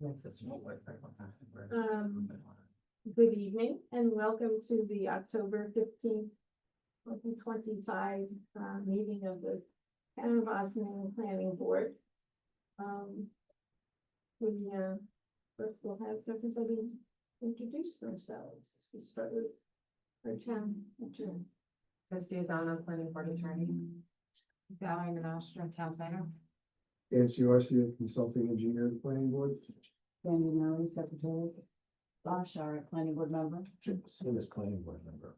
Good evening and welcome to the October 15th, 2025 meeting of the Town of Ossining Planning Board. First we'll have everybody introduce themselves. We start with our town attorney. Christy O'Donnell, planning board attorney. Valerie Menastra, town planner. Nancy Arcia, consulting engineer at the planning board. Sandy Murray, secretary. Bob Shara, planning board member. Jim Simmons, planning board member.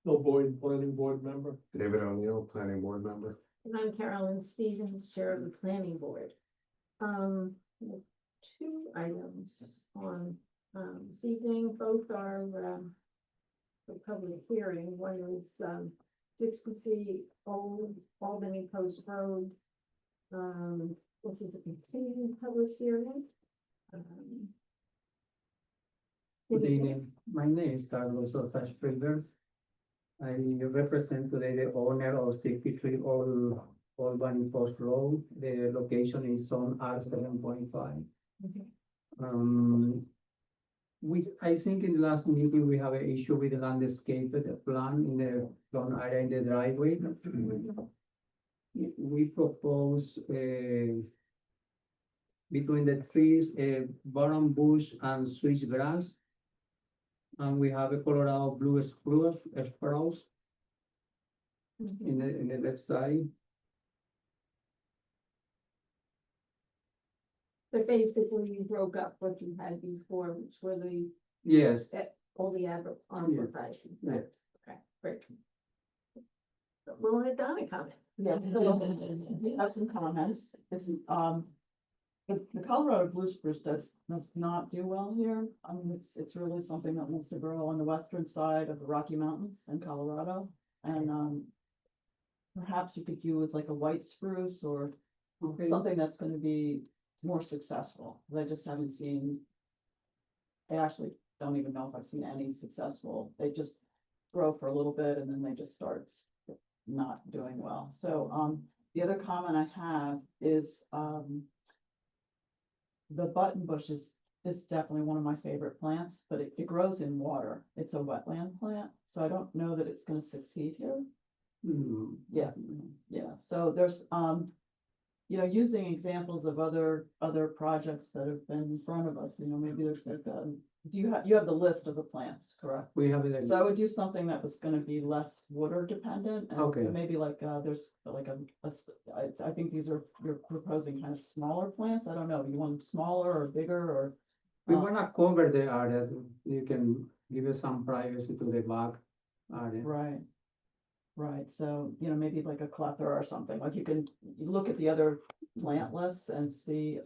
Bill Boyd, planning board member. David O'Neill, planning board member. And I'm Carolyn Stevens, chair of the planning board. We have two items on this evening. Both are for public hearing. One is 63 Old Albany Post Road. This is a continuing public hearing. Good evening. My name is Carlos Sosa Springer. I represent today the owner of 63 Old Albany Post Road. The location is on R7.5. I think in the last meeting, we have an issue with the landscape plan in the front area in the driveway. We propose between the trees, bottom bush and switchgrass. And we have a Colorado blue spruce spruce in the left side. But basically you broke up what you had before, which were the, Yes, all the advertising. yes. Okay, great. We'll let Donna comment. Yeah, we have some comments. The Colorado blue spruce does not do well here. I mean, it's really something that wants to grow on the western side of the Rocky Mountains in Colorado. And perhaps you could do with like a white spruce or Okay. something that's gonna be more successful. I just haven't seen. I actually don't even know if I've seen any successful. They just grow for a little bit and then they just start not doing well. So the other comment I have is the button bush is definitely one of my favorite plants, but it grows in water. It's a wetland plant, so I don't know that it's gonna succeed here. Hmm. Yeah. Yeah, so there's, using examples of other projects that have been in front of us, maybe there's like, you have the list of the plants, correct? We have it. So I would do something that was gonna be less water dependent. And Okay. maybe like, there's like I think you're proposing kind of smaller plants. I don't know, you want them smaller or bigger or? We wanna cover the area. You can give us some privacy to the back area. Right, so, maybe like a cluther or something, like you look at the other plant lists and see,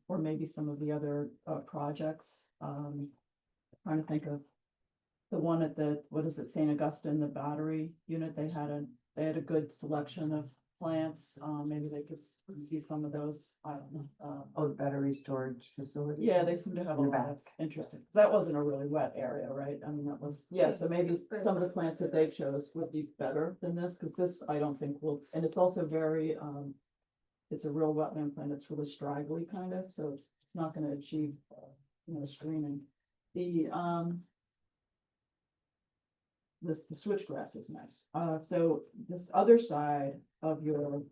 or maybe some of the other projects. Trying to think of the one at St. Augustine, the battery unit, they had a good selection of plants, maybe they could see some of those, I don't know. Oh, the battery storage facility. Yeah, they seem to have a In the lot of interest, 'cause that wasn't a really wet area, right? I mean, that was, yeah, so maybe some of the plants that they chose would be better than this, because this, I don't think will, and it's also very, it's a real wetland plant, it's really straggly kind of, so it's not gonna achieve, screening. The switchgrass is nice. So this other side of your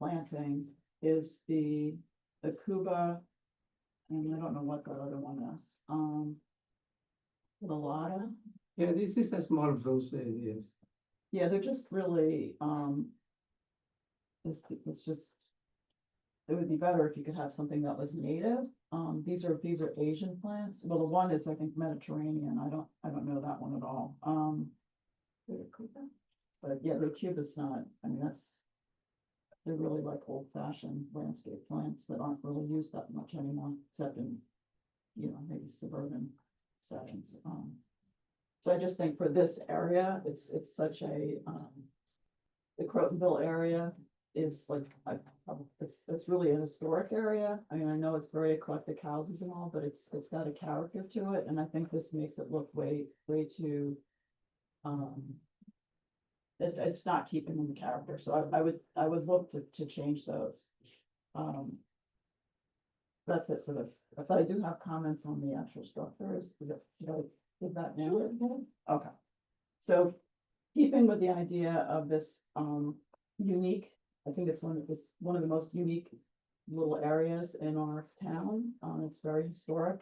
planting is the Cuba, and I don't know what the other one is. The Lotta. Yeah, this is a small brush, yes. Yeah, they're just really, it's just, it would be better if you could have something that was native. These are Asian plants. Well, the one is, I think, Mediterranean. I don't know that one at all. But yeah, the Cuba's not, I mean, they're really like old fashioned landscape plants that aren't really used that much anymore, except in, maybe suburban settings. So I just think for this area, it's such a, the Crotonville area is like, it's really a historic area. I mean, I know it's very eclectic houses and all, but it's got a character to it, and I think this makes it look way too, it's not keeping in the character, so I would look to change those. that's it for this. But I do have comments on the actual structure. Should I give that now? Okay. So keeping with the idea of this, unique, I think it's one of the most unique little areas in our town. It's very historic.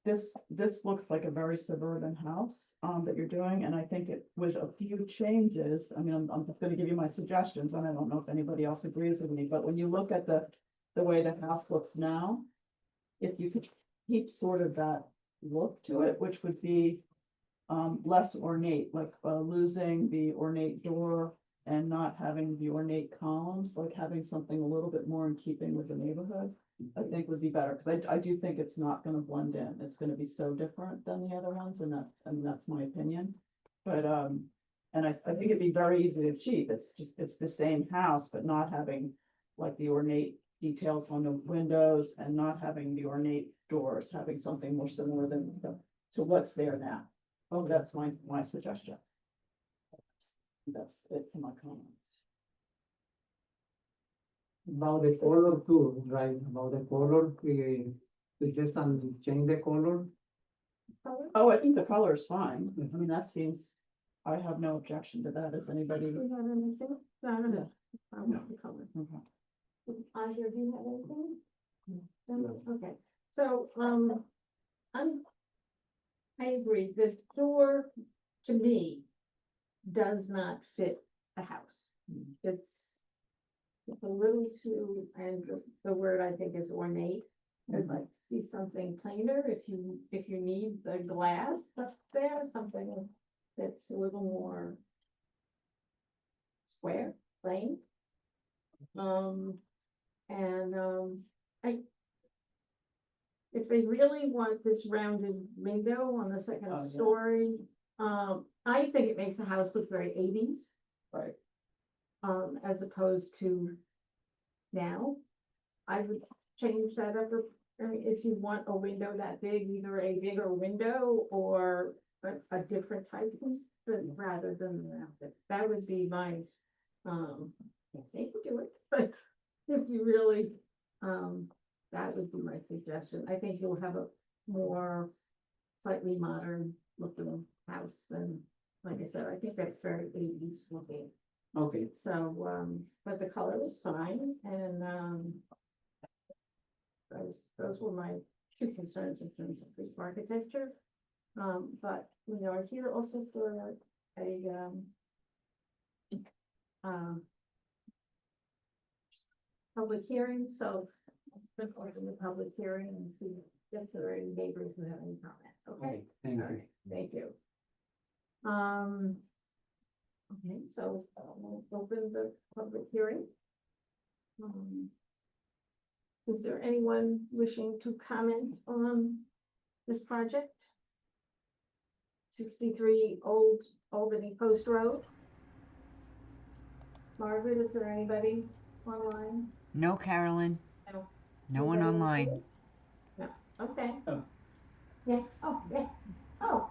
This looks like a very suburban house, that you're doing, and I think it, with a few changes, I mean, I'm just gonna give you my suggestions, and I don't know if anybody else agrees with me, but when you look at the way the house looks now, if you could keep sort of that look to it, which would be, less ornate, like, losing the ornate door and not having the ornate columns, like having something a little bit more in keeping with the neighborhood, I think would be better, because I do think it's not gonna blend in. It's gonna be so different than the other ones, and that's my opinion. But, and I think it'd be very easy to achieve. It's the same house, but not having like the ornate details on the windows and not having the ornate doors, having something more similar to what's there now. Oh, that's my suggestion. That's it for my comments. About the color too, right, about the color, we just change the color. Color? Oh, I think the color is fine. I mean, that seems, I have no objection to that. Does anybody? Do you have anything? No, I don't know. I want the color. Okay. Either, do you have anything? No? Okay, so, I agree, the door, to me, does not fit the house. It's a little too, and the word I think is ornate. I'd like to see something plainer, if you need the glass up there, something that's a little more square, plain. If they really want this rounded window on the Oh, second yeah. story, I think it makes the house look very eighties. Right. As opposed to now. I would change that up, I mean, if you want a window that big, either a bigger window or a different type piece, rather than rounded. That would be my, they can do it, but if you really, that would be my suggestion. I think you'll have a more slightly modern looking house than, like I said, I think that's very 80s looking. Okay, So, but the color was fine, and, those were my two concerns in terms of the architecture. But we are here also for a, public hearing, so we'll open the public hearing and see if there are any neighbors who have any comments, okay? thank All you. right, thank you. Okay, so we'll open the public hearing. Is there anyone wishing to comment on this project? 63 Old Albany Post Road. Margaret, is there anybody online? No, Carolyn. No. No one Anybody online. No, okay. Oh. Yes, oh, yes. Oh,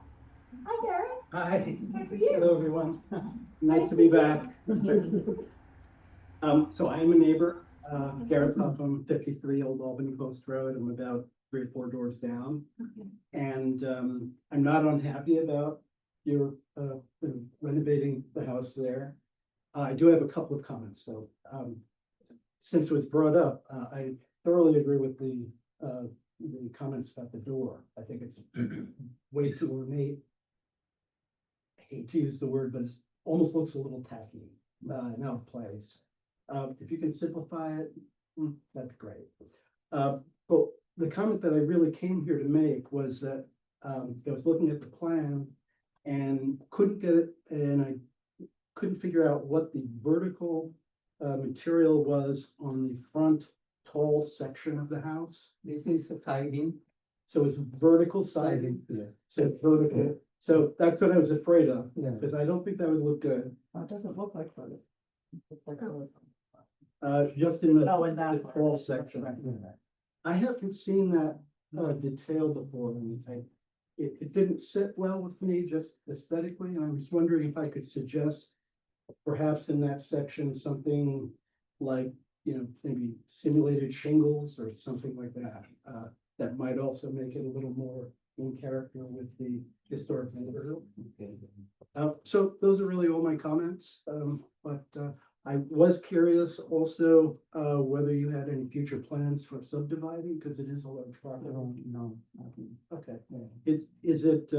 hi, Gary. Hi, Good for you. hello, everyone. Nice to be back. So I am a neighbor, Garrett Pupham, 53 Old Albany Post Road. I'm about 3 or 4 doors down. Okay. And I'm not unhappy about your renovating the house there. I do have a couple of comments, so since it was brought up, I thoroughly agree with the comments about the door. I think it's way too ornate. I hate to use the word, but it almost looks a little tacky, and out of place. If you can simplify it, that'd be great. But the comment that I really came here to make was that I was looking at the plan and couldn't get it, and I couldn't figure out what the vertical material was on the front tall section of the house. This is a siding. So it's vertical siding, Yes. so it's vertical. So that's what I was afraid of, Yeah. because I don't think that would look good, It doesn't look like photos. It looks like Oh. photos. just in the Oh, in that the part. tall section. Right. I haven't seen that detail before, and it didn't sit well with me just aesthetically, and I was wondering if I could suggest perhaps in that section, something like maybe simulated shingles or something like that. That might also make it a little more in character with the historic neighborhood. So those are really all my comments, but I was curious also whether you had any future plans for subdividing, because it is a large property. No, nothing. Okay, Yeah. is it,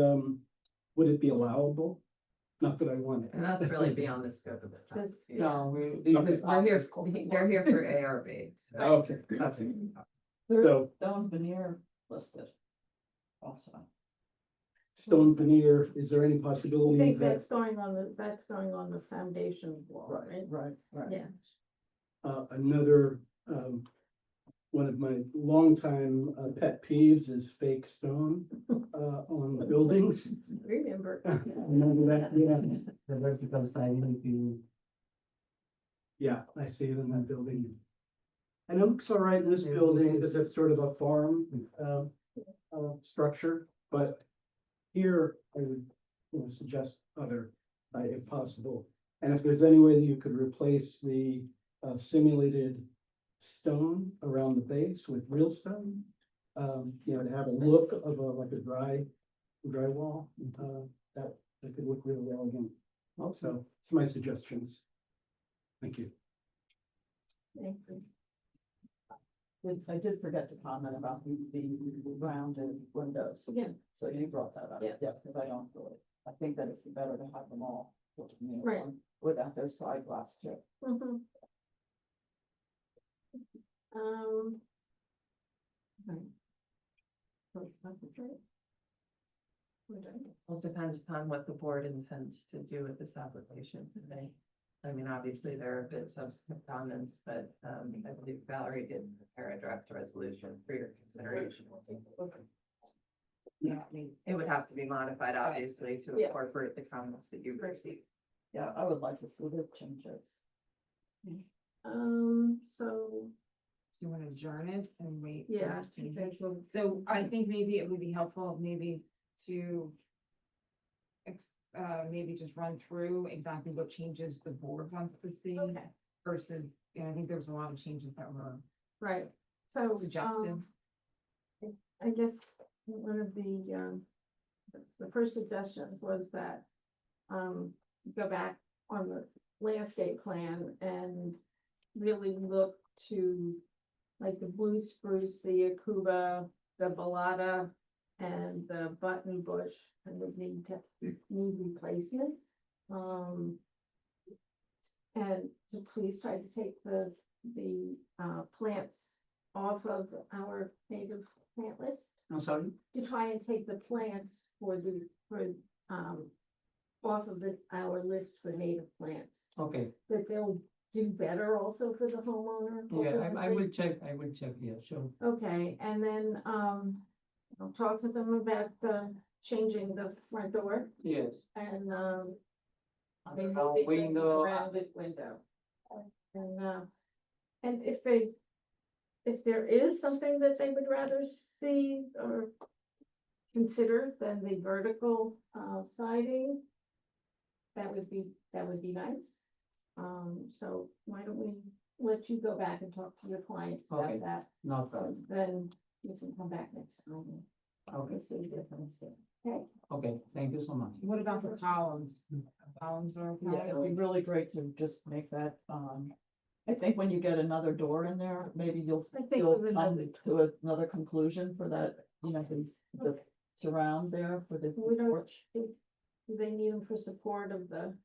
would it be allowable? Not that I want it. And that's really beyond the scope of this. This- application. No, we. Okay. They're here, they're here for ARB. so- Okay, okay. So Stone veneer listed also. stone veneer, is there any I possibility think that that's going on the foundation wall, right? Right. Yeah. another, one of my longtime pet peeves is fake stone on buildings. Remember. Remember that? Yeah. The vertical siding, if you. Yeah, I see it in that building. And it looks all right in this building because it's sort of a farm structure, but here I would, suggest other, if possible. And if there's any way that you could replace the simulated stone around the base with real stone, to have a look of like a drywall, that could look really elegant. So it's my suggestions. Thank you. Thank you. I did forget to comment about the rounded windows. Yeah. So you brought that up. Yeah. Because I don't really, I think that it's better to have them all. Right. Without those side glass too. Mhm. Right. So it's not the right. We're done. Well, it depends upon what the board intends to do with this application today. I mean, obviously, there are a bit substantive comments, but I believe Valerie did prepare a draft resolution for your consideration. Yeah, I mean, it would have to be modified, obviously, to Yeah. incorporate the comments that you've received. Yeah, I would like to see the changes. So, Do you want to adjourn it and wait? for yeah. the changes? okay, so- So I think maybe it would be helpful maybe to maybe just run through exactly what changes the board wants to see Okay, versus, I think there was a lot of changes that were right, so. suggested. I guess one of the first suggestions was that, go back on the landscape plan and really look to like the blue spruce, the Akuba, the Balata, and the button bush, and would need replacements. And to please try to take the plants off of our native plant list, I'm sorry? to try and take the plants off of our list for native plants, Okay, that they'll do better also for the homeowner. yeah, I will ultimately. check, yeah, sure. Okay, and then, I'll talk to them about, changing the front door Yes. and, Underground moving the window. rounded window. And if there is something that they would rather see or consider than the vertical, siding, that would be nice. So why don't we let you go back and talk to your client Okay. about that? No problem. Then you can come back next time Okay, and see the difference there. Okay? okay, thank you so much. What about the columns? Columns are Yeah, okay? it'd be really great to just make that, I think when you get another door in there, maybe I think you'll with come another- to another conclusion for that, the surround there for the We don't- porch. Do they need them for support of the,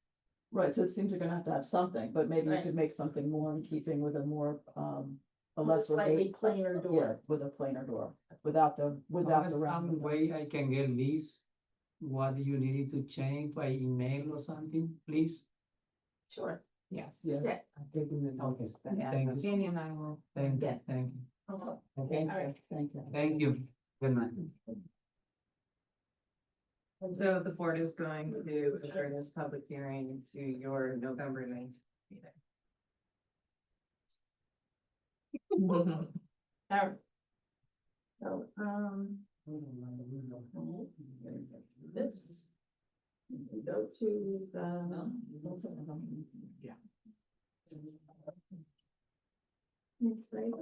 Right, so it seems you're gonna have to have something, but maybe you Right. could make something more in keeping with a more, a With a less. slightly ornate- plainer door. Yeah, with a plainer door, without the round. Some way I can get this, what you needed to change by email or something, please? sure, Yes. Yeah. Yeah. I'm taking the notes. Yeah. Thank you, Danny and I will. thank you, Yeah. thank you. uh-huh. Okay, All right. Thank you. thank you, good night. So the board is going to adjourn this public hearing to your November 9th meeting. All right. So, this, we go to the, Yeah. item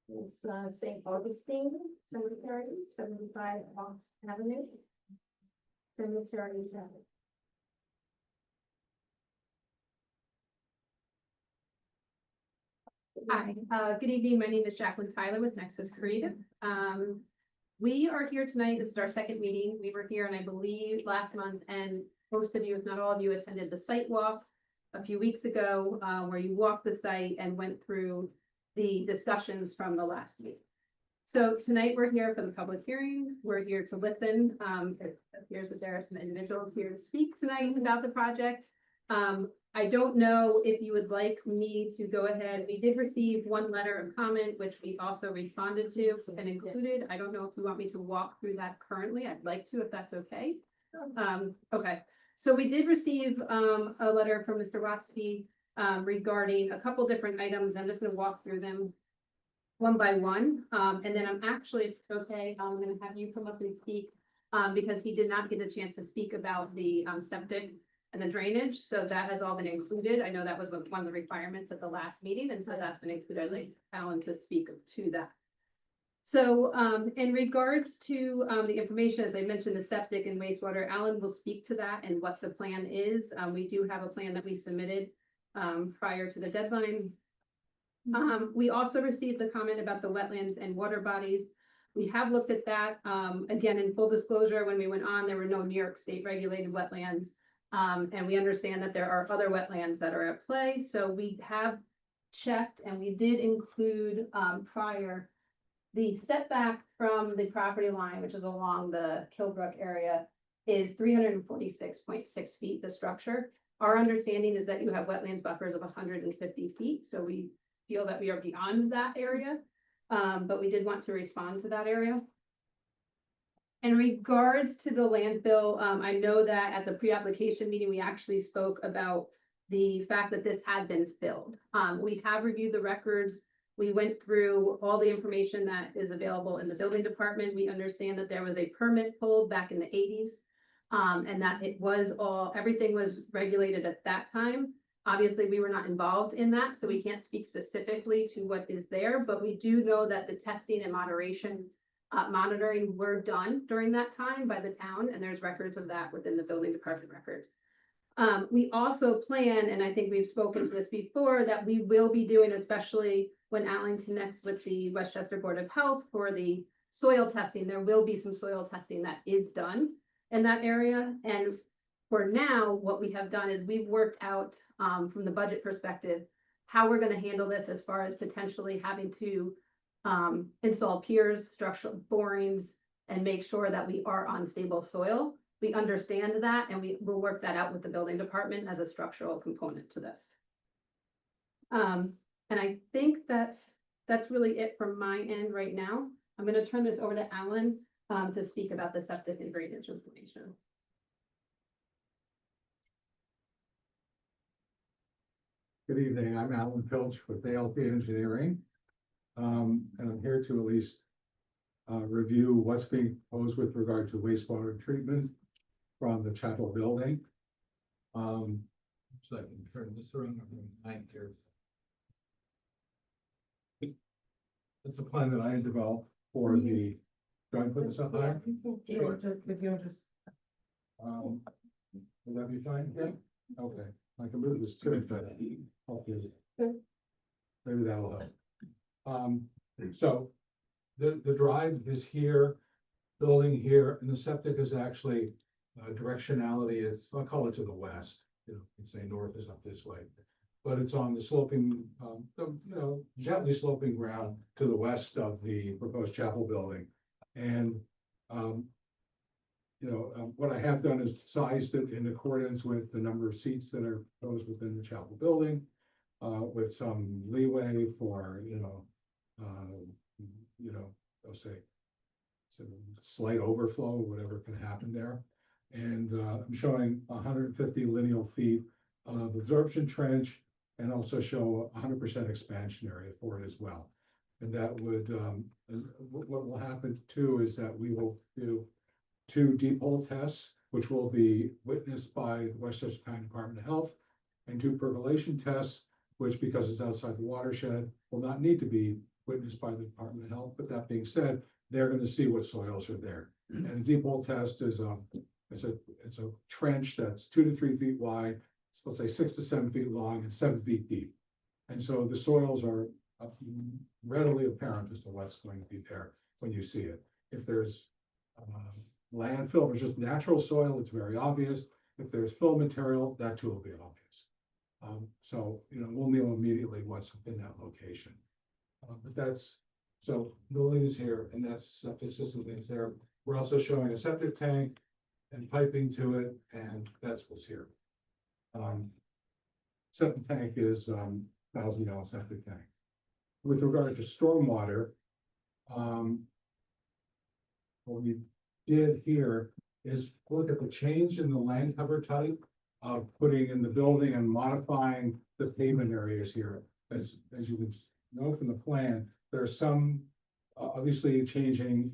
is St. Augustine Cemetery, 75 Ox Avenue. Cemetery. Hi, good evening. My name is Jacqueline Tyler with Nexus Creative. We are here tonight. This is our second meeting. We were here, and I believe last month, and most of you, if not all of you, attended the site walk a few weeks ago, where you walked the site and went through the discussions from the last meeting. So tonight we're here for the public hearing. We're here to listen. It appears that there are some individuals here to speak tonight about the project. I don't know if you would like me to go ahead. We did receive one letter of comment, which we also responded to and included. I don't know if you want me to walk through that currently. I'd like to, if that's okay. Okay, so we did receive a letter from Mr. Watsky regarding a couple different items. I'm just going to walk through them one by one. And then I'm actually, if it's okay, I'm going to have you come up and speak because he did not get a chance to speak about the septic and the drainage, so that has all been included. I know that was one of the requirements at the last meeting, and so that's been included. I'd like Alan to speak to that. So in regards to the information, as I mentioned, the septic and wastewater, Alan will speak to that and what the plan is. We do have a plan that we submitted prior to the deadline. We also received the comment about the wetlands and water bodies. We have looked at that. Again, in full disclosure, when we went on, there were no New York State regulated wetlands. And we understand that there are other wetlands that are at play, so we have checked and we did include prior the setback from the property line, which is along the Kilbrook area, is 346.6 feet, the structure. Our understanding is that you have wetlands buffers of 150 feet, so we feel that we are beyond that area, but we did want to respond to that area. In regards to the landfill, I know that at the pre-application meeting, we actually spoke about the fact that this had been filled. We have reviewed the records. We went through all the information that is available in the building department. We understand that there was a permit pulled back in the 80s, and that it was everything was regulated at that time. Obviously, we were not involved in that, so we can't speak specifically to what is there, but we do know that the testing and monitoring were done during that time by the town, and there's records of that within the building department records. We also plan, and I think we've spoken to this before, that we will be doing, especially when Alan connects with the Westchester Board of Health for the soil testing, there will be some soil testing that is done in that area. And for now, what we have done is we've worked out from the budget perspective, how we're going to handle this as far as potentially having to install piers, structural borings, and make sure that we are on stable soil. We understand that, and we will work that out with the building department as a structural component to this. And I think that's really it from my end right now. I'm going to turn this over to Alan to speak about the septic and drainage information. Good evening, I'm Alan Pilch with ALP Engineering. And I'm here to at least review what's being proposed with regard to wastewater treatment from the Chapel building. So I can turn this around. Here. It's a plan that I developed for the, do I put this up there? Sure. Would that be fine? Yeah. Okay, I can move this to it, but maybe that'll help. So the drive is here, building here, and the septic is actually directionality is, I'll call it to the west. You know, you say north is up this way, but it's on the sloping, gently sloping ground to the west of the proposed chapel building. And what I have done is sized it in accordance with the number of seats that are proposed within the chapel building, with some leeway for, I'll say some slight overflow, whatever can happen there. And I'm showing 150 lineal feet of absorption trench and also show 100% expansion area for it as well. And that would, what will happen too is that we will do 2 deep hole tests, which will be witnessed by the Westchester County Department of Health, and 2 percolation tests, which because it's outside the watershed, will not need to be witnessed by the Department of Health. But that being said, they're gonna see what soils are there. And a deep hole test is, it's a trench that's 2 to 3 feet wide, so let's say 6 to 7 feet long and 7 feet deep. And so the soils are readily apparent as to what's going to be there when you see it. If there's landfill or just natural soil, it's very obvious. If there's fill material, that too will be obvious. So, we'll know immediately what's in that location. But that's, so building is here and that's septic system is there. We're also showing a septic tank and piping to it, and that's what's here. Septic tank is 1,000-gallon septic tank. With regard to stormwater, what we did here is look at the change in the land cover type of putting in the building and modifying the pavement areas here. As you can know from the plan, there are some obviously changing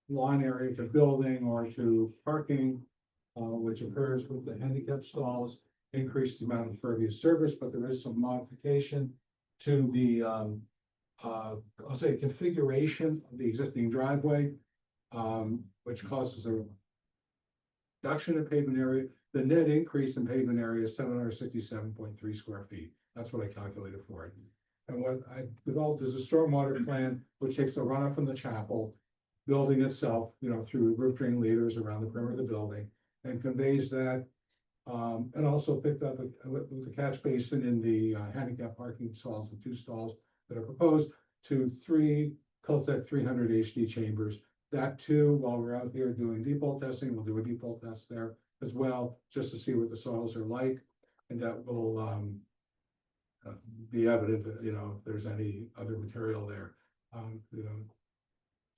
lawn area to building or to parking, which occurs with the handicap stalls, increase the amount of impervious surface, but there is some modification to the I'll say configuration of the existing driveway, which causes a reduction in pavement area. The net increase in pavement area is 767.3 square feet. That's what I calculated for it. And what I developed is a stormwater plan, which takes the runoff from the chapel building itself, through roof drain leaders around the perimeter of the building, and conveys that. And also picked up with the catch basin in the handicap parking stalls, the 2 stalls that are proposed, to 3 Cultec 300 HD chambers. That too, while we're out here doing deep hole testing, we'll do a deep hole test there as well, just to see what the soils are like. And that will be evident that, if there's any other material there.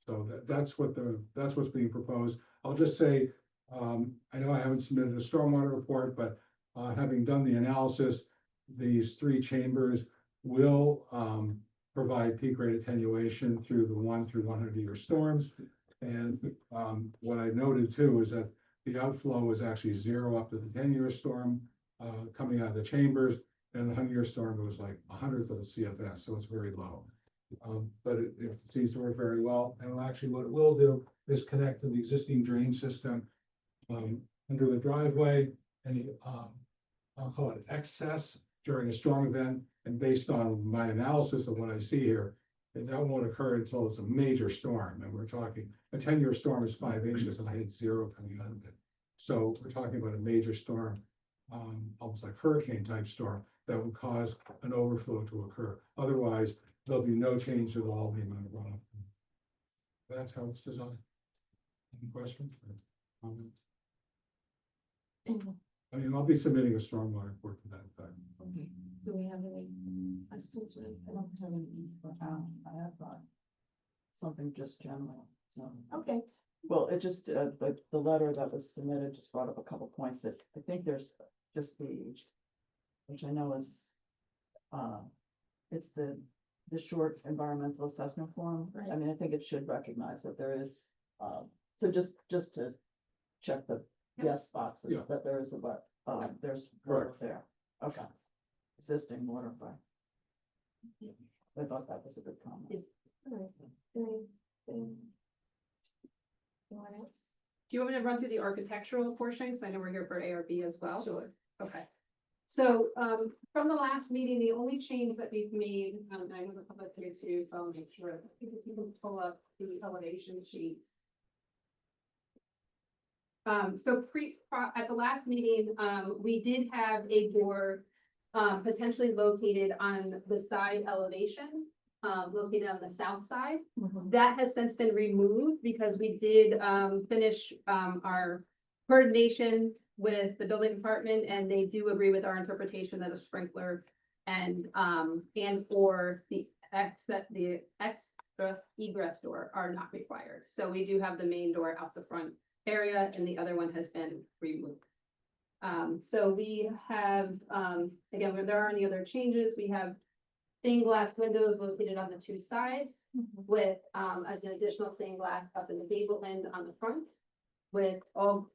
So that's what's being proposed. I'll just say, I know I haven't submitted a stormwater report, but having done the analysis, these 3 chambers will provide peak rate attenuation through the 1 through 100-year storms. And what I noted too is that the outflow is actually 0 up to the 10-year storm coming out of the chambers, and the 100-year storm was like 100th of a CFS, so it's very low. But it seems to work very well. And actually what it will do is connect to the existing drain system under the driveway, and I'll call it excess during a storm event. And based on my analysis of what I see here, that won't occur until it's a major storm. And we're talking, a 10-year storm is 5 inches and I had 0 coming out of it. So we're talking about a major storm, almost like hurricane type storm that would cause an overflow to occur. Otherwise, there'll be no change at all in the amount of runoff. That's how it's designed. Any questions or comments? I mean, I'll be submitting a stormwater report to that effect. Do we have any questions? I don't have any for now. I have something just general, so. Okay, Well, it just, the letter that was submitted just brought up a couple points that I think there's just which I know is, it's the short environmental assessment form. Right. I mean, I think it should recognize that there is, so just to check the yes boxes, Yeah. that there is there's water there. Okay. Existing water, but I thought that was a good comment. all right. Anyone else? Do you want me to run through the architectural portion? Because I know we're here for ARB as well. Sure. Okay. So, from the last meeting, the only change that we've made, and I know the public here too, so I'll make sure that you can pull up the elevation sheet. So at the last meeting, we did have a door, potentially located on the side elevation, located on the south side. That has since been removed because we did finish our coordination with the building department, and they do agree with our interpretation that a sprinkler and or the extra egress door are not required. So we do have the main door out the front area, and the other one has been removed. So we have, again, where there aren't any other changes, we have stained glass windows located on the 2 sides with an additional stained glass up in the gable end on the front, with all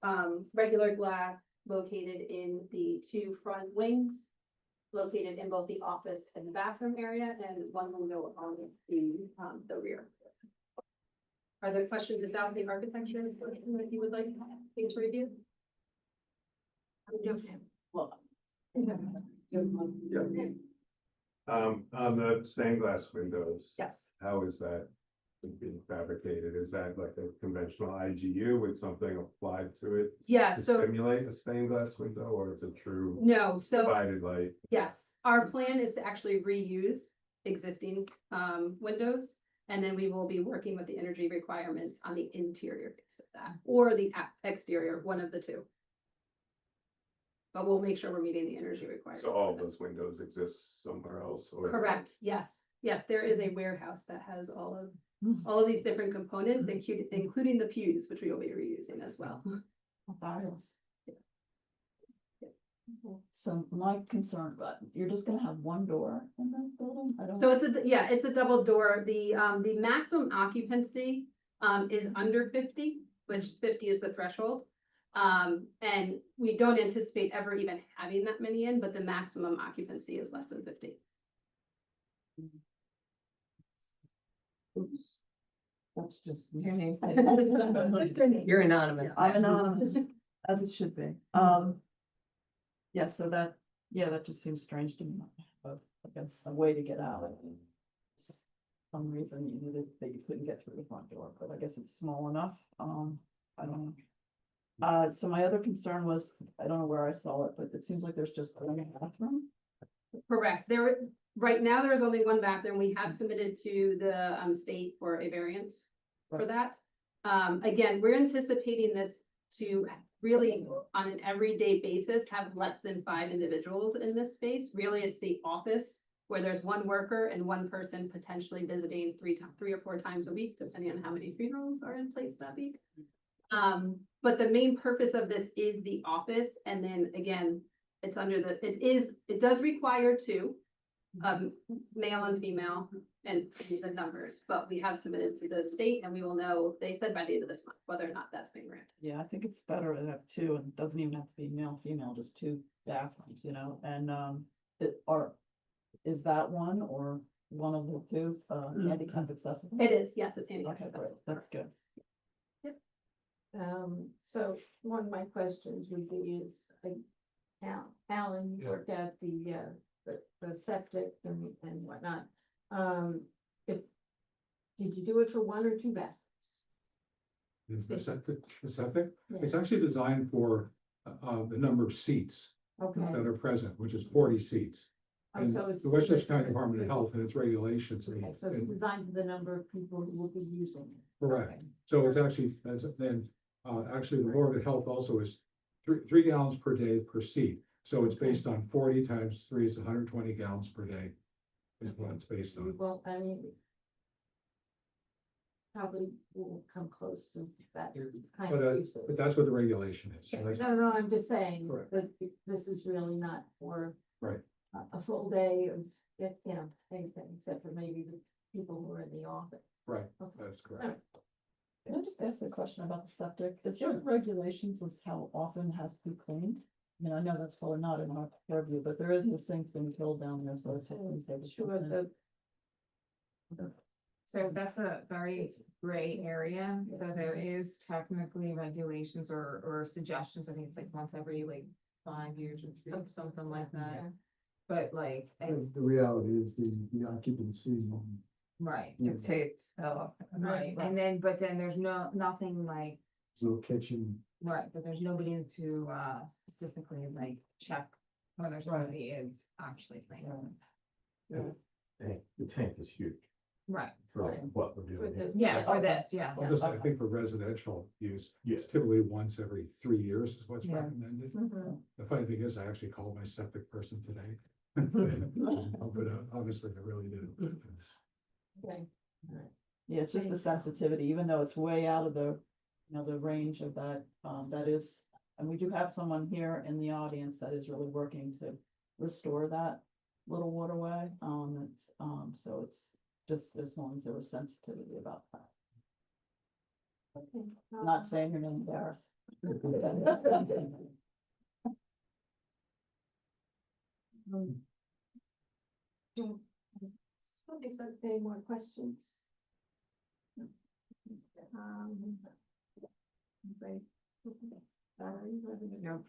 regular glass located in the 2 front wings, located in both the office and the bathroom area, and one window on the rear. Are there questions about the architecture that you would like me to review? Well, On the stained glass windows, Yes. how is that being fabricated? Is that like a conventional IGU with something applied to it Yeah, to so, simulate a stained glass window, or is it true no, so. divided light? Yes, our plan is to actually reuse existing windows. And then we will be working with the energy requirements on the interior face of that, or the exterior, one of the two. But we'll make sure we're meeting the energy requirements. So all those windows exist somewhere else, or? Correct, yes, yes, there is a warehouse that has all of these different components, including the pews, which we will be reusing as well. fabulous. So my concern, but you're just gonna have one door in the building? I don't. So it's a double door. The maximum occupancy is under 50, which 50 is the threshold. And we don't anticipate ever even having that many in, but the maximum occupancy is less than 50. Oops. That's just. Your name. You're You're anonymous. I'm anonymous, as it should be. Yeah, so that, yeah, that just seems strange to me, but like a way to get out. Some reason you needed, that you couldn't get through the front door, but I guess it's small enough, I don't know. So my other concern was, I don't know where I saw it, but it seems like there's just one bathroom. Correct. Right now, there is only one bathroom. We have submitted to the state for a variance for that. Again, we're anticipating this to really, on an everyday basis, have less than 5 individuals in this space. Really, it's the office where there's one worker and one person potentially visiting 3 or 4 times a week, depending on how many funerals are in place that week. But the main purpose of this is the office, and then again, it's it does require 2, male and female, and the numbers, but we have submitted to the state, and we will know, they said by the end of this month, whether or not that's been granted. Yeah, I think it's better to have 2, and it doesn't even have to be male, female, just 2 bathrooms, and, is that one or one of the 2, handicap accessible? It is, yes, it's handicap Okay, accessible. great, that's good. So one of my questions would be is, Alan, you Yeah. worked out the septic and whatnot. Did you do it for 1 or 2 bathrooms? Is the septic? Yeah. It's actually designed for, the number of seats Okay. that are present, which is 40 seats. Oh, And so it's- the Westchester County Department of Health and its regulations. Okay, so it's and- designed for the number of people who will be using it. Correct. Okay. So it's actually, actually, the Board of Health also is 3 gallons per day per seat. So it's based on 40 times 3 is 120 gallons per day is what it's based on. Well, I mean, probably will come close to that kind But, of usage. but that's what the regulation is. So that's- No, I'm just saying Correct. that this is really not for Right. a full day of, anything, except for maybe the people who are in the office. Right, Okay. that's All correct. right. Can I just ask a question about the septic? Is there regulations as how often it has to be cleaned? I mean, I know that's probably not in our purview, but there is this thing being killed down there, so it's just. gonna take a Sure, minute. So that's a very gray area, so there is technically regulations or suggestions, I think it's like once every 5 years or something like that. But it's, The reality is the occupancy. right, Dictates how often. right, and then, but then there's nothing No kitchen. right, but there's nobody to specifically check whether somebody is actually clean. The tank is huge Right, for Right. what we're For doing. this. yeah, for this, yeah. Well, just, I think for residential use, Yes. it's typically once every 3 years is what's Yeah. recommended. Mhm. The funny thing is, I actually called my septic person today. But honestly, I really do. Okay. Yeah, it's just the sensitivity, even though it's way out of the, the range of that, that is, and we do have someone here in the audience that is really working to restore that little waterway, so it's just as long as there was sensitivity about that. Okay. Not saying your name, Gareth. Somebody said any more questions? Right. Valerie, you have any- No.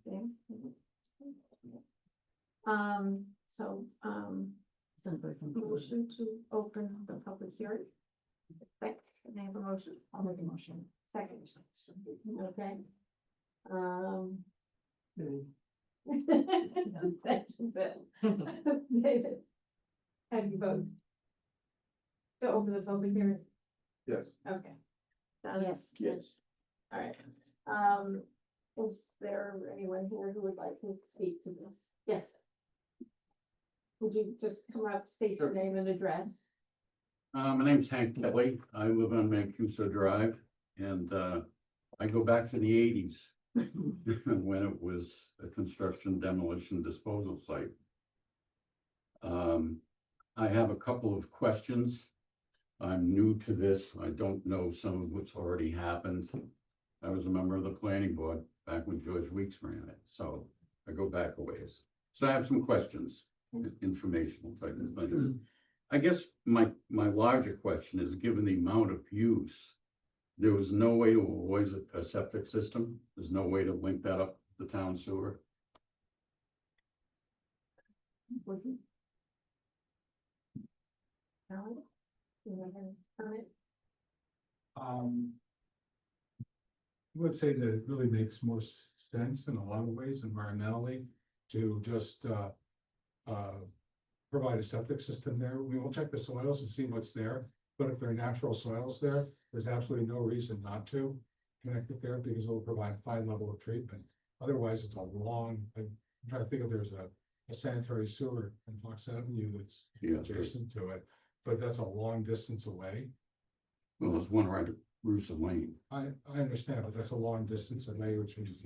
James? So, Simply conclude. motion to open the public hearing. Second, may I have a motion? I'll make a motion. Second. Okay. Thank you, Bill. David. Have you voted? To open the public hearing? Yes. Okay. Yes. Yes. All right. Is there anyone here who would like to speak to this? Yes. Would you just come up, state your name and address? My name's Hank Kelly. I live on Mancuso Drive and, I go back to the eighties when it was a construction demolition disposal site. I have a couple of questions. I'm new to this. I don't know some of what's already happened. I was a member of the planning board back when George Weeks ran it, so I go back a ways. So I have some questions, informational type of things. I guess my larger question is, given the amount of use, there was no way to avoid a septic system? There's no way to link that up the town sewer? Alan? You have any comment? I would say that it really makes more sense in a lot of ways environmentally to just, provide a septic system there. We will check the soils and see what's there, but if there are natural soils there, there's absolutely no reason not to connect it there because it'll provide a fine level of treatment. Otherwise, it's a long, I'm trying to think if there's a sanitary sewer in Fox Avenue that's Yeah. adjacent to it, but that's a long distance away. Well, there's one right at Russo Lane. I understand, but that's a long distance away, which means,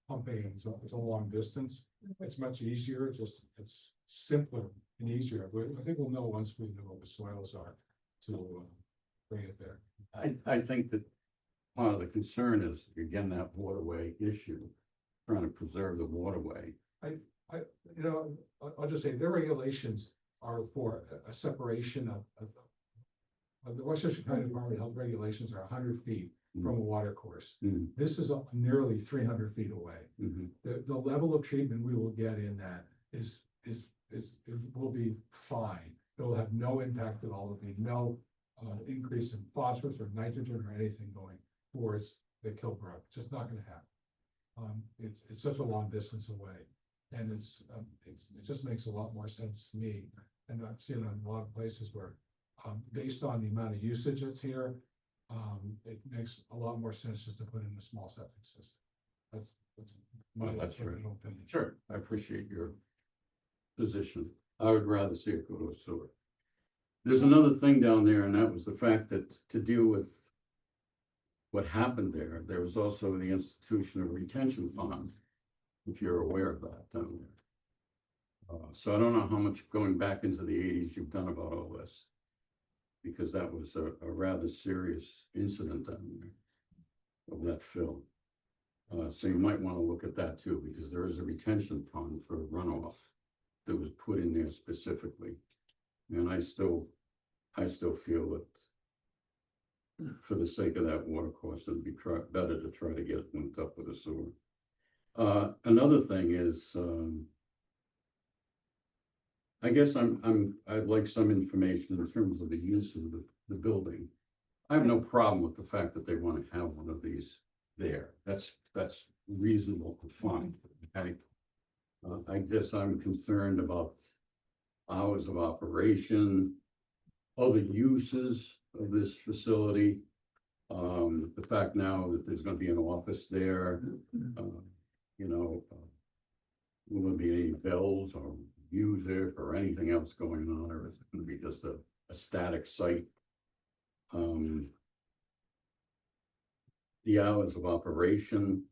pumping, and it's a long distance. It's much easier, it's simpler and easier. I think we'll know once we know what the soils are to bring it there. I think that part of the concern is, again, that waterway issue, trying to preserve the waterway. I'll just say their regulations are for a separation of the Westchester County Department of Health regulations are 100 feet from a water course. Mm. This is nearly 300 feet away. Mhm. The level of treatment we will get in that is will be fine. It will have no impact at all. There'll be no increase in phosphorus or nitrogen or anything going towards the Kilbrook. It's just not gonna happen. It's such a long distance away. And it just makes a lot more sense to me. And I've seen it in a lot of places where, based on the amount of usage that's here, it makes a lot more sense just to put in a small septic system. That's my Well, that's right. personal opinion. Sure, I appreciate your position. I would rather see it go to a sewer. There's another thing down there, and that was the fact that to deal with what happened there, there was also the institution of retention pond, if you're aware of that down there. So I don't know how much going back into the eighties you've done about all this. Because that was a rather serious incident down there of that fill. So you might want to look at that too, because there is a retention pond for runoff that was put in there specifically. And I still feel that for the sake of that water course, it'd be better to try to get it linked up with a sewer. Another thing is, I guess I'd like some information in terms of the use of the building. I have no problem with the fact that they want to have one of these there. That's reasonable and fine. Okay. I guess I'm concerned about hours of operation, other uses of this facility. The fact now that there's gonna be an office there, will there be any bells or music or anything else going on, or is it gonna be just a static site? The hours of operation.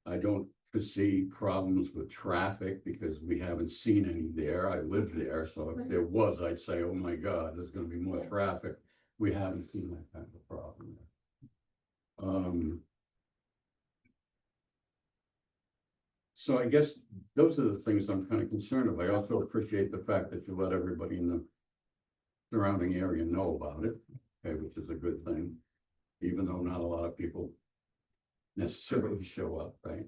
I don't foresee problems with traffic because we haven't seen any there. I live there, so if there was, I'd say, oh my God, there's gonna be more traffic. We haven't seen that kind of problem there. So I guess those are the things I'm kind of concerned of. I also appreciate the fact that you let everybody in the surrounding area know about it, okay, which is a good thing, even though not a lot of people necessarily show up, right?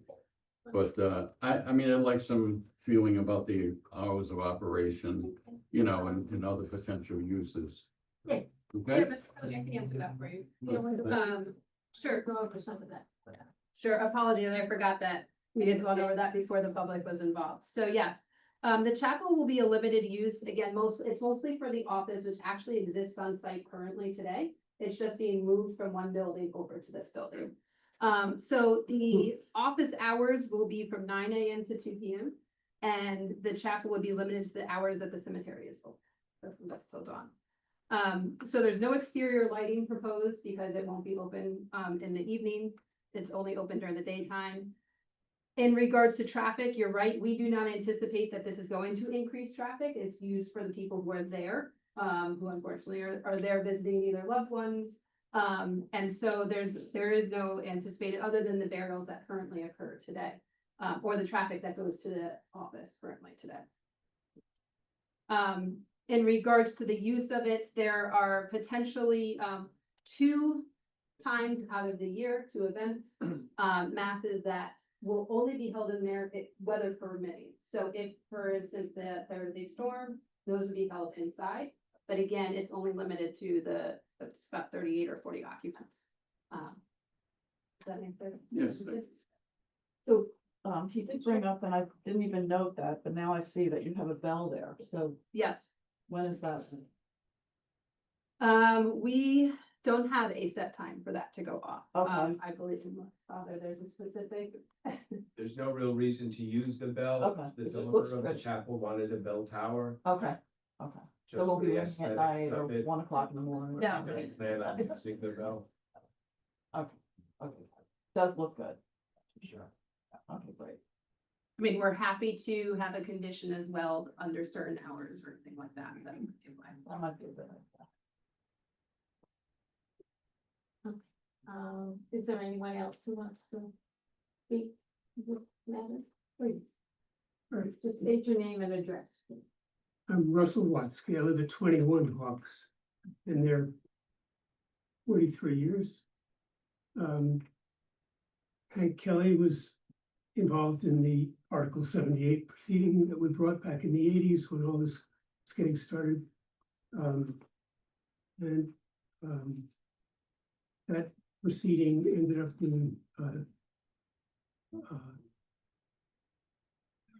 But, I mean, I'd like some feeling about the hours of operation, you know, and other potential uses. Yeah. Yeah, Okay? Mr. President, I can answer that for you. You know, Sure. go over some of that. Sure, apologies, I forgot that we had gone over that before the public was involved. So yes, the chapel will be a limited use. Again, it's mostly for the office, which actually exists on site currently today. It's just being moved from one building over to this building. So the office hours will be from 9 AM to 2 PM. And the chapel would be limited to the hours that the cemetery is open, so from dusk till dawn. So there's no exterior lighting proposed because it won't be open, in the evening. It's only open during the daytime. In regards to traffic, you're right, we do not anticipate that this is going to increase traffic. It's used for the people who are there, who unfortunately are there visiting either loved ones. And so there is no anticipated, other than the burials that currently occur today, or the traffic that goes to the office currently today. In regards to the use of it, there are potentially, 2 times out of the year, 2 events, masses that will only be held in there if weather permitting. So if, for instance, there is a storm, those would be held inside. But again, it's only limited to it's about 38 or 40 occupants. Does that make sense? Yes. So, he did bring up, and I didn't even note that, but now I see that you have a bell there. So Yes. when is that? We don't have a set time for that to go off. Okay. I believe in my father, there's a specific. There's no real reason to use the bell. Okay, The it just looks owner of the good. chapel wanted a bell tower. Okay, okay. So just we'll for be the looking at aesthetics night or of it. 1 o'clock in the morning. No. They plan on using the bell. Okay, does look good. Sure. Okay, great. I mean, we're happy to have a condition as well under certain hours or anything like that. That might be a good idea. Is there anyone else who wants to speak to this matter? Please. Right. Just state your name and address. please. I'm Russell Watsky. I live at 21 Hawks. Been there 43 years. Hank Kelly was involved in the Article 78 proceeding that we brought back in the 80s when all this was getting started. That proceeding ended up being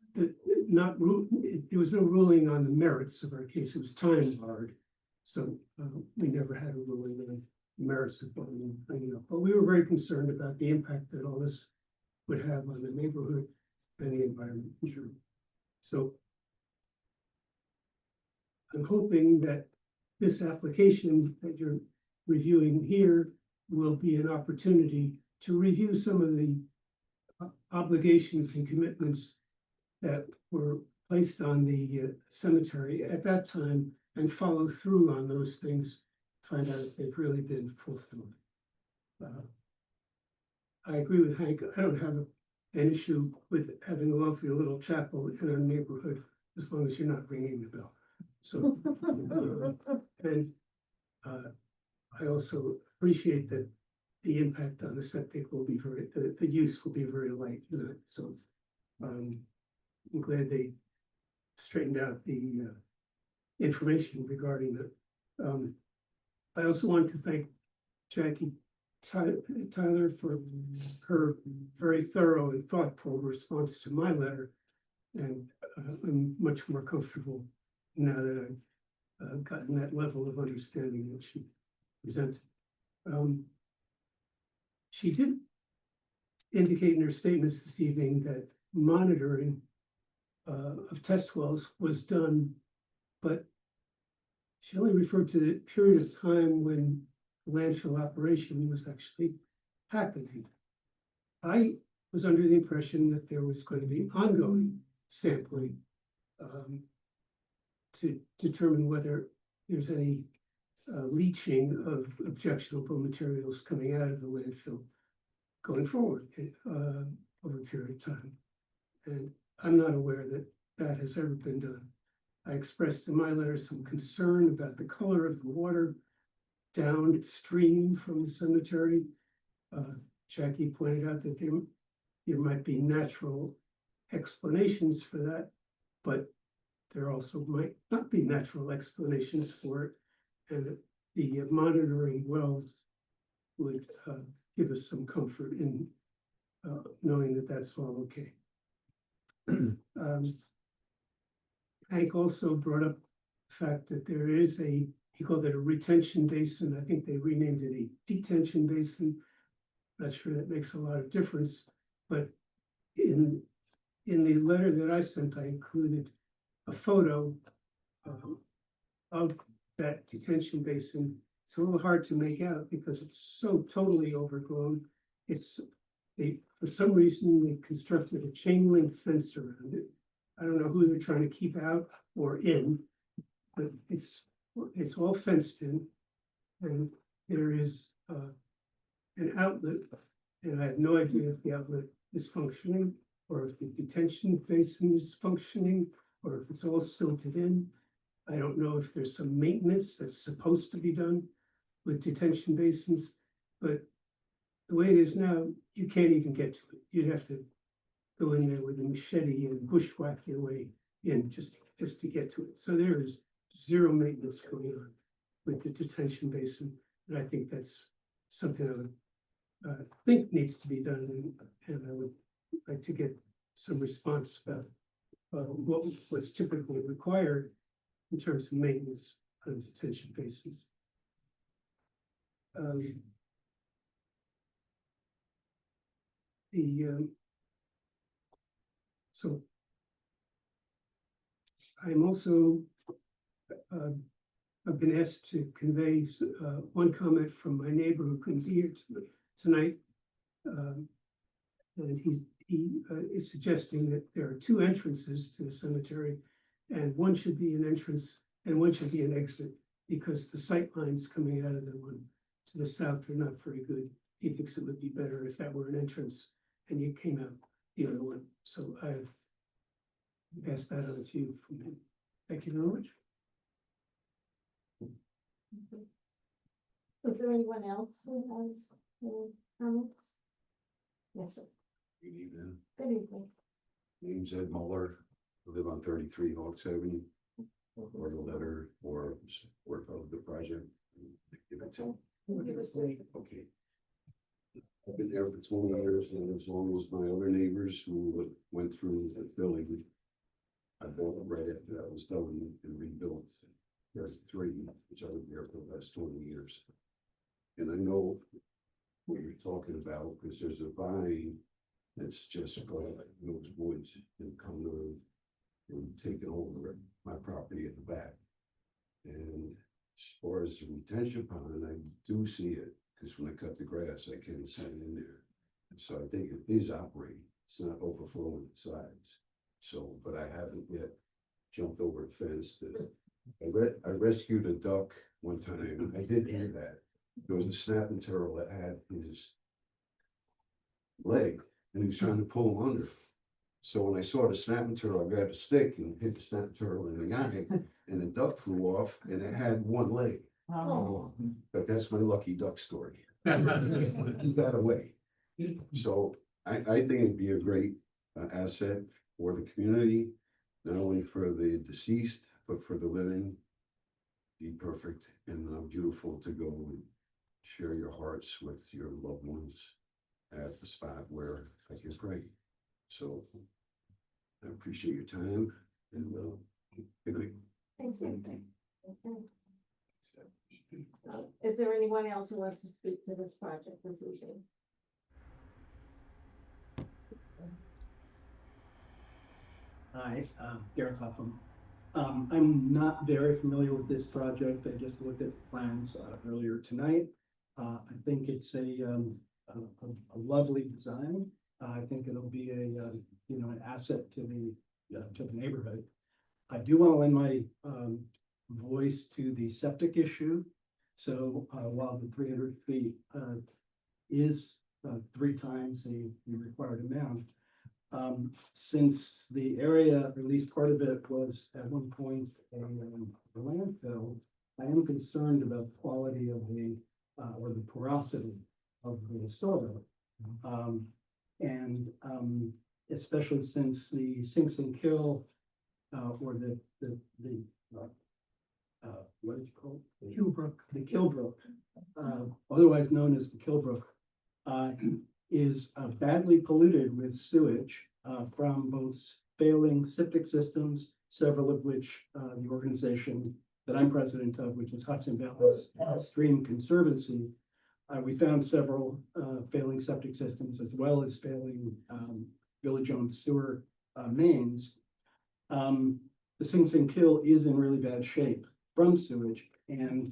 there was no ruling on the merits of our case. It was time barred. So we never had a ruling on the merits of bringing it up. But we were very concerned about the impact that all this would have on the neighborhood and the environment. So I'm hoping that this application that you're reviewing here will be an opportunity to review some of the obligations and commitments that were placed on the cemetery at that time and follow through on those things, find out if they've really been fulfilled. I agree with Hank. I don't have an issue with having a lovely little chapel in our neighborhood as long as you're not ringing the bell. So, and I also appreciate that the impact on the septic will be the use will be very light. So I'm glad they straightened out the information regarding that. I also want to thank Jackie Tyler for her very thorough and thoughtful response to my letter. And I'm much more comfortable now that I've gotten that level of understanding that she presented. She did indicate in her statements this evening that monitoring of test wells was done, but she only referred to the period of time when landfill operation was actually happening. I was under the impression that there was going to be ongoing sampling to determine whether there's any leaching of objectionable materials coming out of the landfill going forward over a period of time. And I'm not aware that that has ever been done. I expressed in my letter some concern about the color of the water downstream from the cemetery. Jackie pointed out that there might be natural explanations for that, but there also might not be natural explanations for it. And the monitoring wells would give us some comfort in knowing that that's all okay. Hank also brought up the fact that there is he called it a retention basin. I think they renamed it a detention basin. Not sure that makes a lot of difference, but in the letter that I sent, I included a photo of that detention basin. It's a little hard to make out because it's so totally overgrown. For some reason, they constructed a chain link fence around it. I don't know who they're trying to keep out or in, but it's all fenced in. And there is an outlet, and I have no idea if the outlet is functioning, or if the detention basin is functioning, or if it's all silted in. I don't know if there's some maintenance that's supposed to be done with detention basins, but the way it is now, you can't even get to it. You'd have to go in there with a machete and bushwhack your way in just to get to it. So there is zero maintenance going on with the detention basin. And I think that's something I would think needs to be done. And I would like to get some response about what's typically required in terms of maintenance on detention basins. So I'm also I've been asked to convey one comment from my neighbor who couldn't be here tonight. And he is suggesting that there are two entrances to the cemetery, and one should be an entrance and one should be an exit, because the sight lines coming out of the one to the south are not very good. He thinks it would be better if that were an entrance and you came out the other one. So I've passed that on to you from him. Thank you very much. Is there anyone else who has any comments? Yes, sir. Good evening. Good evening. Name's Ed Muller. I live on 33 Hawks Avenue. Or the letter or support of the project. Give it to. Okay. I've been there for 20 years, and as long as my other neighbors who went through the building, I bought it right after that was done and rebuilt. There's 3, which I was there for the last 20 years. And I know what you're talking about, because there's a vine that's just going like those woods and coming on and taking over my property at the back. And as far as the retention pond, I do see it, because when I cut the grass, I can see it in there. So I think it is operating. It's not overflowing the sides. So, but I haven't yet jumped over a fence. I rescued a duck one time. I did hear that. There was a snapping turtle that had his leg, and he was trying to pull him under. So when I saw the snapping turtle, I grabbed a stick and hit the snapping turtle in the eye, and the duck flew off, and it had one leg. Oh. But that's my lucky duck story. He got away. So I think it'd be a great asset for the community, not only for the deceased, but for the living. Be perfect and beautiful to go and share your hearts with your loved ones at the spot where I can pray. So I appreciate your time, and good night. Thank you. Is there anyone else who wants to speak to this project this evening? Hi, Garrett Hoffman. I'm not very familiar with this project. I just looked at the plans earlier tonight. I think it's a lovely design. I think it'll be an asset to the neighborhood. I do want to lend my voice to the septic issue. So while the 300 feet is 3 times the required amount, Since the area, or at least part of it, was at one point a landfill, I am concerned about the quality of or the porosity of the soil. And especially since the sinks and kill, or what did you call it? Kilbrook. The Kilbrook, otherwise known as the Kilbrook, is badly polluted with sewage from both failing septic systems, several of which the organization that I'm president of, which is Hudson Valley Stream Conservancy, we found several failing septic systems as well as failing village-owned sewer mains. The Sing Sing Kill is in really bad shape from sewage, and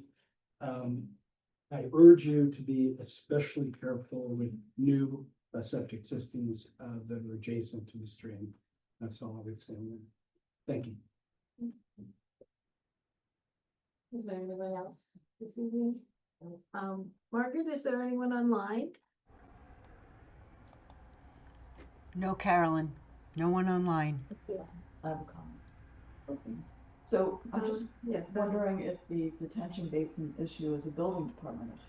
I urge you to be especially careful with new septic systems that are adjacent to the stream. That's all I would say. Thank you. Is there anyone else this evening? Margaret, is there anyone online? No, Carolyn, no one online. I have a comment. Okay. So I'm just Yeah. wondering if the detention basin issue is a building department issue.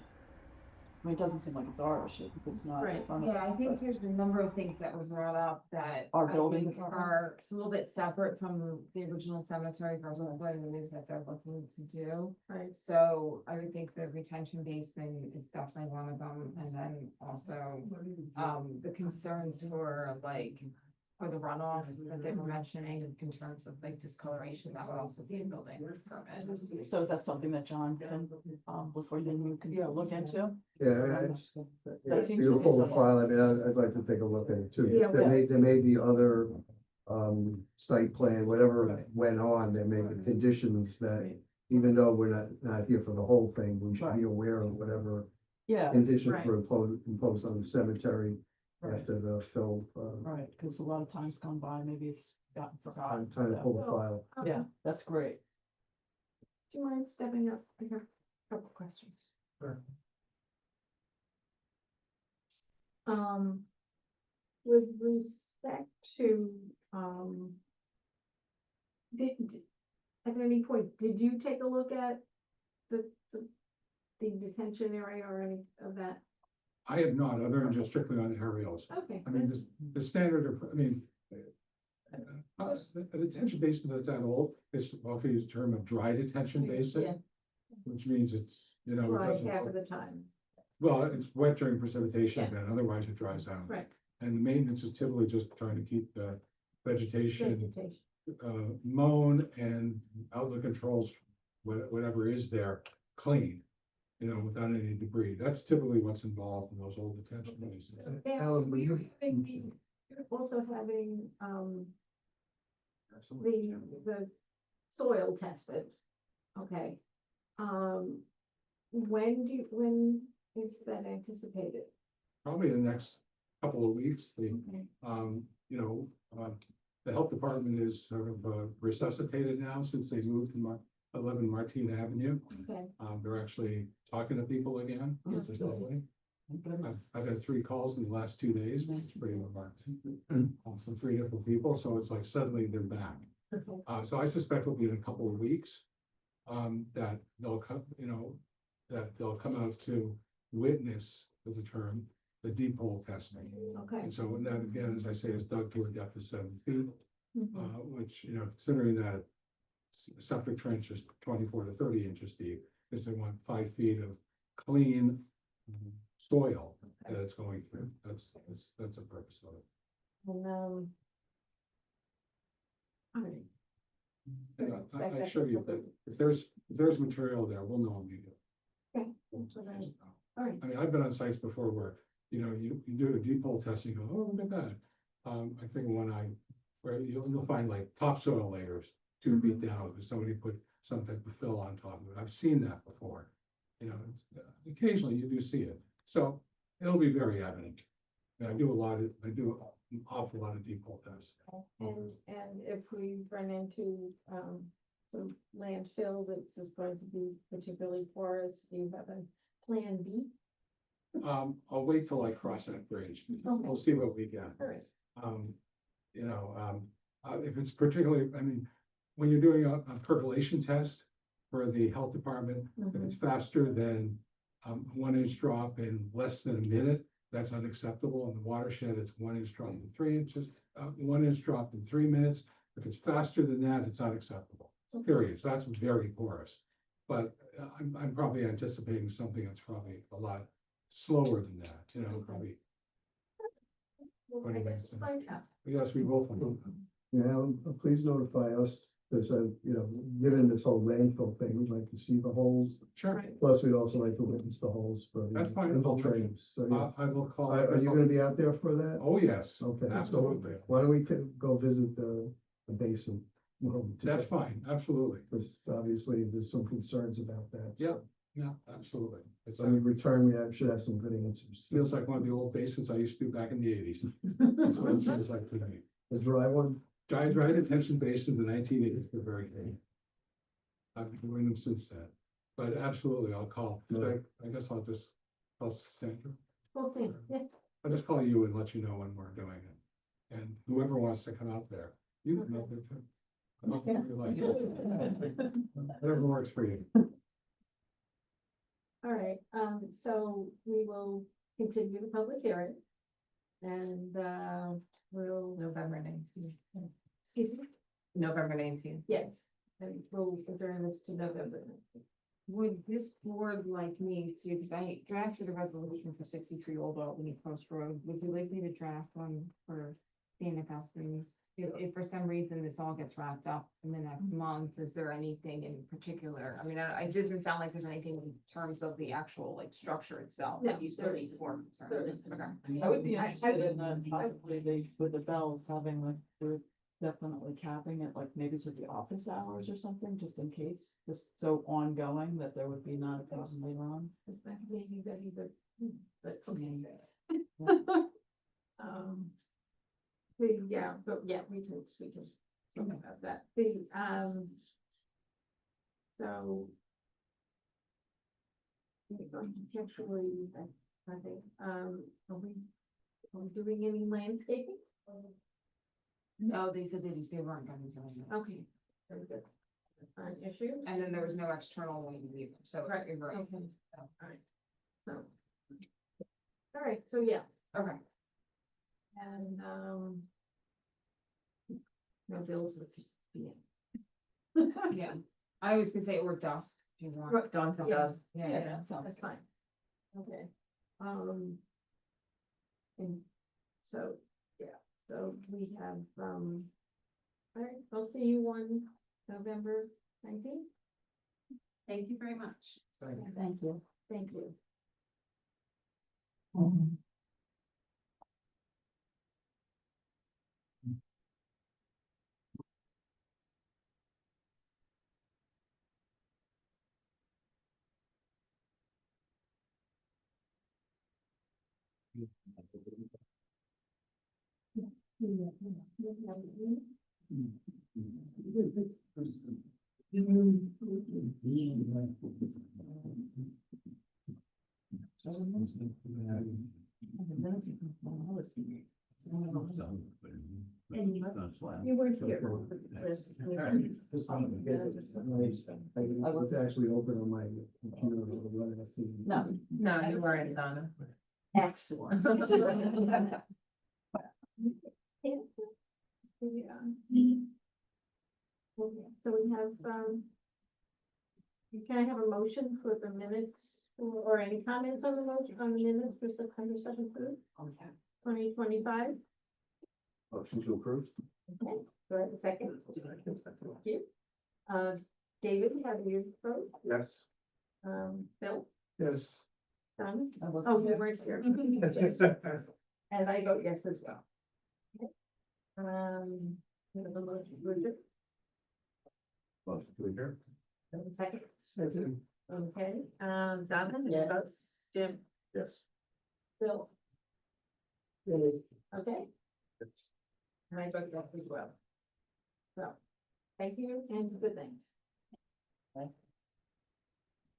I mean, it doesn't seem like it's our issue because it's not in Right. front of Yeah, I us, think but there's a number of things that were brought up that Our I building think department? are a little bit separate from the original cemetery versus what it is that they're looking to do. Right. So I would think the retention basin is definitely one of them, and then also, the concerns for for the runoff that they were mentioning in terms of discoloration, that would also be a building permit. so is that something that John can, before you can look into? Yeah, That seems you to be pull the something. file, I mean, I'd like to take a look at it too. Yeah, There may be other, site plan, whatever went on, there may be conditions that, even though we're not here for the whole thing, we should be aware of whatever Yeah, conditions Right. were imposed on the cemetery right, after the fill, right, because a lot of times gone by, maybe it's gotten I'm forgotten. trying to pull the file. Yeah, that's great. Do you mind stepping up? I have a couple questions. Sure. With respect to, at any point, did you take a look at the detention area or any of that? I have not, other than just strictly on aerials. Okay. I mean, the standard of, I mean, a detention basin that's that old, is often used the term of dry detention Yeah. basin, which means it's, it Right, doesn't half flow. of the time, Well, it's wet during precipitation, Yeah. and otherwise it dries out. right, And the maintenance is typically just trying to keep the vegetation, vegetation, mown and outlet controls, whatever is there, clean. Without any debris. That's typically what's involved in those old detention basins. And Alan, will you- you're also having, the soil tested, okay? When is that anticipated? Probably in the next couple of weeks, Okay. the health department is sort of resuscitated now since they moved to 11 Martine Avenue. Okay, They're actually talking to people again, which is lovely. I've had 3 calls in the last 2 days, which is pretty remarkable. From 3 different people, so it's like suddenly they're back. okay, So I suspect it'll be in a couple of weeks, that they'll come, that they'll come out to witness, is the term, the deep hole testing. okay. And so that, again, as I say, is dug to a depth of 7 feet, Mhm. which, considering that septic trench is 24 to 30 inches deep, is they want 5 feet of clean soil that it's going through. That's the purpose of it. And, all right. I assure you that if there's material there, we'll know immediately. Okay, that's what all right, I mean, I've been on sites before where, you do a deep hole test, and you go, oh, look at that. I think where you'll find like topsoil layers 2 feet down, because somebody put some type of fill on top of it. I've seen that before. Occasionally you do see it, so it'll be very evident. And I do an awful lot of deep hole tests. and if we run into, some landfill that is going to be particularly porous, do you have a plan B? I'll wait till I cross that bridge. Okay. We'll see what we get. All right, You know, if it's particularly, I mean, when you're doing a percolation test for the health department, if it's faster than 1 inch drop in less than a minute, that's unacceptable. In the watershed, it's 1 inch drop in 3 inches, 1 inch drop in 3 minutes. If it's faster than that, it's unacceptable, period. So that's very porous. But I'm probably anticipating something that's probably a lot slower than that, you know, probably. Well, What do I you guess think? we'll find out. Yes, we both. Yeah, please notify us, because you know, given this whole landfill thing, we'd like to see the holes. Sure, Plus, we'd also like to witness the holes for the That's fine. infiltrating. So, yeah. I will call. Are you gonna be out there for that? Oh, yes, Okay, so absolutely. why don't we go visit the basin? That's fine, absolutely. Because obviously there's some concerns about that. so. Yeah. Yeah, absolutely. It's, So in return, should have some good answers. feels like one of the old basins I used to do back in the 80s. That's what it feels like today. A dry one? Dry detention basins in the 1980s were very good. I've been doing them since then, but absolutely, I'll call. I guess I'll just, Sandra. Well, thank, yeah, I'll just call you and let you know when we're doing it. And whoever wants to come out there, you can come out there too. I don't care if you like it. Whatever works for you. all right, so we will continue the public hearing. And, we'll, November 19th. excuse me, November 19th. yes, and we'll adjourn this to November. Would this board like me to, because I drafted a resolution for 63 Old Albany Post Road, would you like me to draft one for St. Augustine's? If for some reason this all gets wrapped up in the next month, is there anything in particular? I mean, it doesn't sound like there's anything in terms of the actual like structure itself No, that you still there need isn't. more There concerns. isn't. Okay. I would be interested in that, possibly they, with the bells, having like, we're definitely capping it, like maybe to the office hours or something, just in case, just so ongoing that there would be not a problem later on. It's not maybe ready, but okay. Yeah, but yeah, we can talk about that. So. Architecturally, I think, are we doing any landscaping? No, they said they weren't going to do it. Okay, very good. Issue? And then there was no external lighting either, so. Right, you're right. okay. All right. So. All right, so yeah, Okay. and, no bills at 6 p.m. Yeah, I was gonna say or dusk if you want. Right, Dawn till yeah. dusk. Yeah, Yeah, yeah. that sounds That's good. fine. Okay, and so, yeah, so we have, all right, I'll see you on November 19th. Thank you very much. Thank you. Thank you. You weren't here. I was actually open on my computer. No, No, you weren't, Donna. Excellent. Yeah. Okay, so we have, can I have a motion for the minutes or any comments on the motion, on the minutes for September 7th, 2025? Motion to approve? Okay, do I have a second? Thank you. David, how do you vote? Yes. Bill, Yes. Donna? I wasn't Oh, you here. weren't here. And I vote yes as well. Okay. We have a motion, Bridget, Motion to adjourn? have a second? Okay, Donna? Yes. Jim? Yes. Bill? Okay, and I vote yes as well. So, thank you and good things.